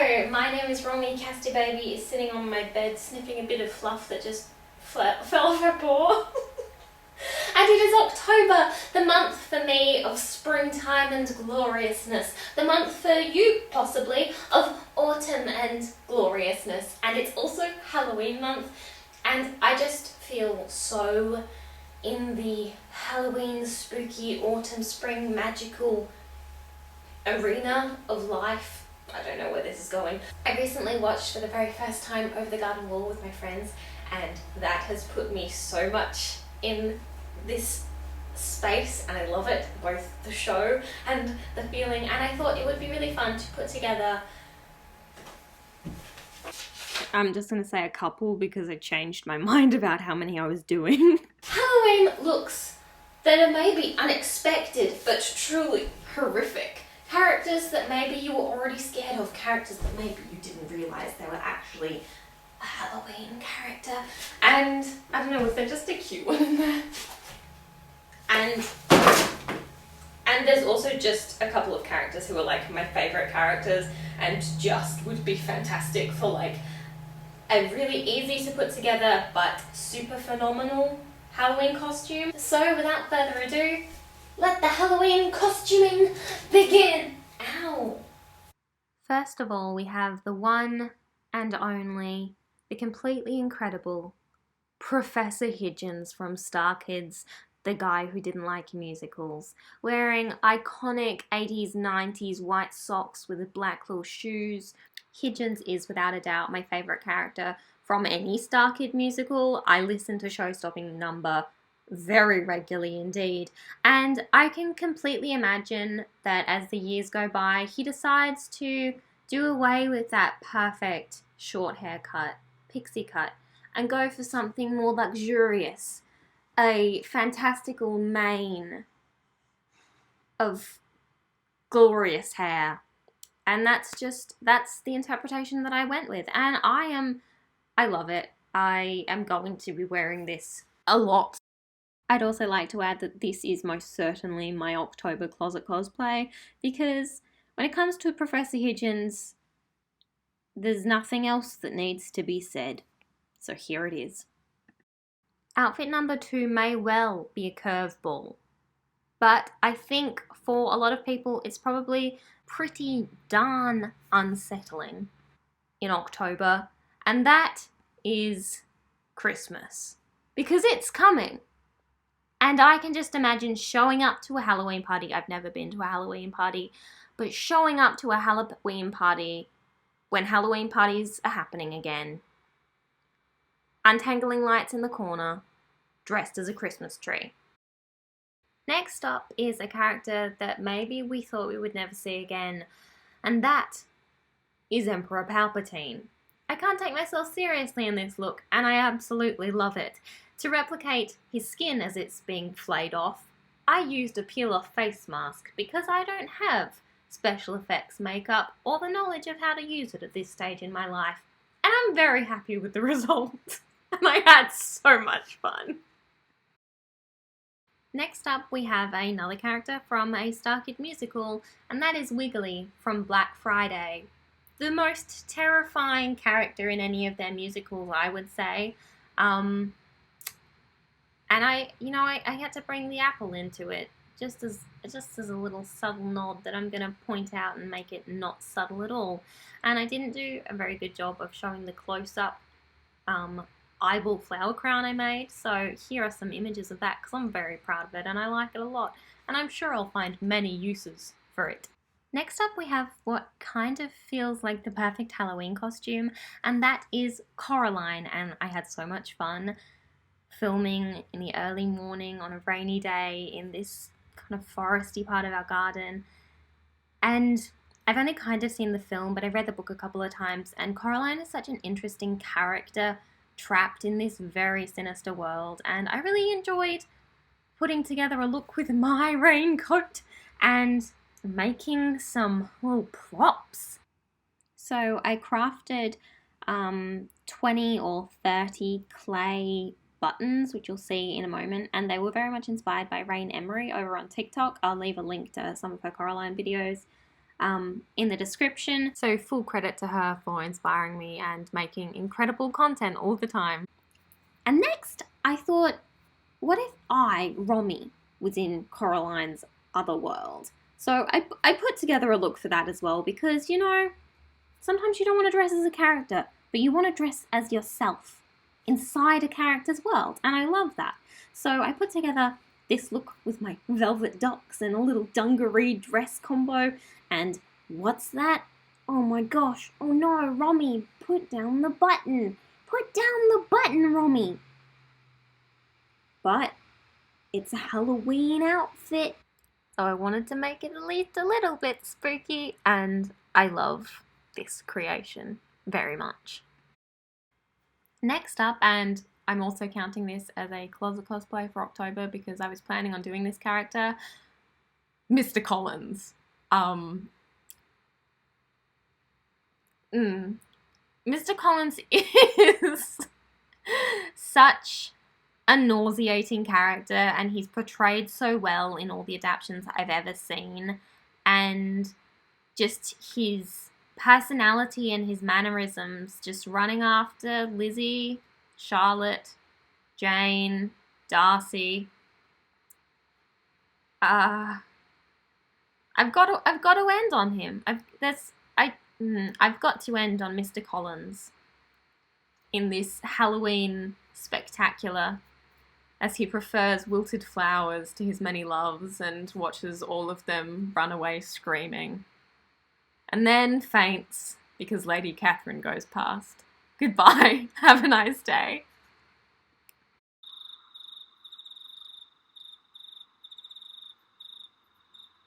Hello, my name is Romy. Casty Baby is sitting on my bed sniffing a bit of fluff that just fell off her paw. And it is October, the month for me of springtime and gloriousness. The month for you, possibly, of autumn and gloriousness. And it's also Halloween month. And I just feel so in the Halloween, spooky, autumn, spring, magical arena of life. I don't know where this is going. I recently watched for the very first time Over the Garden Wall with my friends, and that has put me so much in this space, and I love it, both the show and the feeling, and I thought it would be really fun to put together. I'm just going to say a couple because I changed my mind about how many I was doing. Halloween looks that are maybe unexpected but truly horrific. Characters that maybe you were already scared of, characters that maybe you didn't realise they were actually a Halloween character. And I don't know, was there just a cute one in there? And there's also just a couple of characters who are like my favourite characters and just would be fantastic for like a really easy to put together but super phenomenal Halloween costume. So without further ado, let the Halloween costuming begin! Ow! First of all, we have the one and only, the completely incredible Professor Higgins from Starkid's The Guy Who Didn't Like Musicals, wearing iconic 80s, 90s white socks with black little shoes. Higgins is without a doubt my favourite character from any Starkid musical. I listen to Show-Stopping Number very regularly indeed, and I can completely imagine that as the years go by, he decides to do away with that perfect short haircut, pixie cut, and go for something more luxurious, a fantastical mane of glorious hair. And that's the interpretation that I went with, and I love it. I am going to be wearing this a lot. I'd also like to add that this is most certainly my October closet cosplay, because when it comes to Professor Higgins, there's nothing else that needs to be said. So here it is. Outfit number 2 may well be a curveball, but I think for a lot of people it's probably pretty darn unsettling in October, and that is Christmas, because it's coming. And I can just imagine showing up to a Halloween party. I've never been to a Halloween party, but showing up to a Halloween party when Halloween parties are happening again, untangling lights in the corner, dressed as a Christmas tree. Next up is a character that maybe we thought we would never see again, and that is Emperor Palpatine. I can't take myself seriously in this look, and I absolutely love it. To replicate his skin as it's being flayed off, I used a peel-off face mask because I don't have special effects makeup or the knowledge of how to use it at this stage in my life, and I'm very happy with the result. And I had so much fun. Next up, we have another character from a Starkid musical, and that is Wiggly from Black Friday. The most terrifying character in any of their musicals, I would say. And I had to bring the apple into it, just as a little subtle nod that I'm going to point out and make it not subtle at all. And I didn't do a very good job of showing the close-up eyeball flower crown I made, so here are some images of that, because I'm very proud of it and I like it a lot, and I'm sure I'll find many uses for it. Next up we have what kind of feels like the perfect Halloween costume, and that is Coraline, and I had so much fun filming in the early morning on a rainy day in this kind of foresty part of our garden. And I've only kind of seen the film, but I've read the book a couple of times, and Coraline is such an interesting character trapped in this very sinister world, and I really enjoyed putting together a look with my raincoat and making some little props. So I crafted 20 or 30 clay buttons, which you'll see in a moment, and they were very much inspired by Raine Emery over on TikTok. I'll leave a link to some of her Coraline videos in the description. So full credit to her for inspiring me and making incredible content all the time. And next, I thought, what if I, Romy, was in Coraline's other world? So I put together a look for that as well because, you know, sometimes you don't want to dress as a character, but you want to dress as yourself inside a character's world, and I love that. So I put together this look with my velvet ducks and a little dungaree dress combo, and what's that? Oh my gosh, oh no, Romy, put down the button. Put down the button, Romy. But it's a Halloween outfit. So I wanted to make it at least a little bit spooky, and I love this creation very much. Next up, and I'm also counting this as a closet cosplay for October because I was planning on doing this character, Mr. Collins. Mr. Collins is such a nauseating character, and he's portrayed so well in all the adaptations I've ever seen, and just his personality and his mannerisms, just running after Lizzie, Charlotte, Jane, Darcy. I've got to end on him. I've got to end on Mr. Collins in this Halloween spectacular, as he prefers wilted flowers to his many loves and watches all of them run away screaming. And then faints because Lady Catherine goes past. Goodbye. Have a nice day.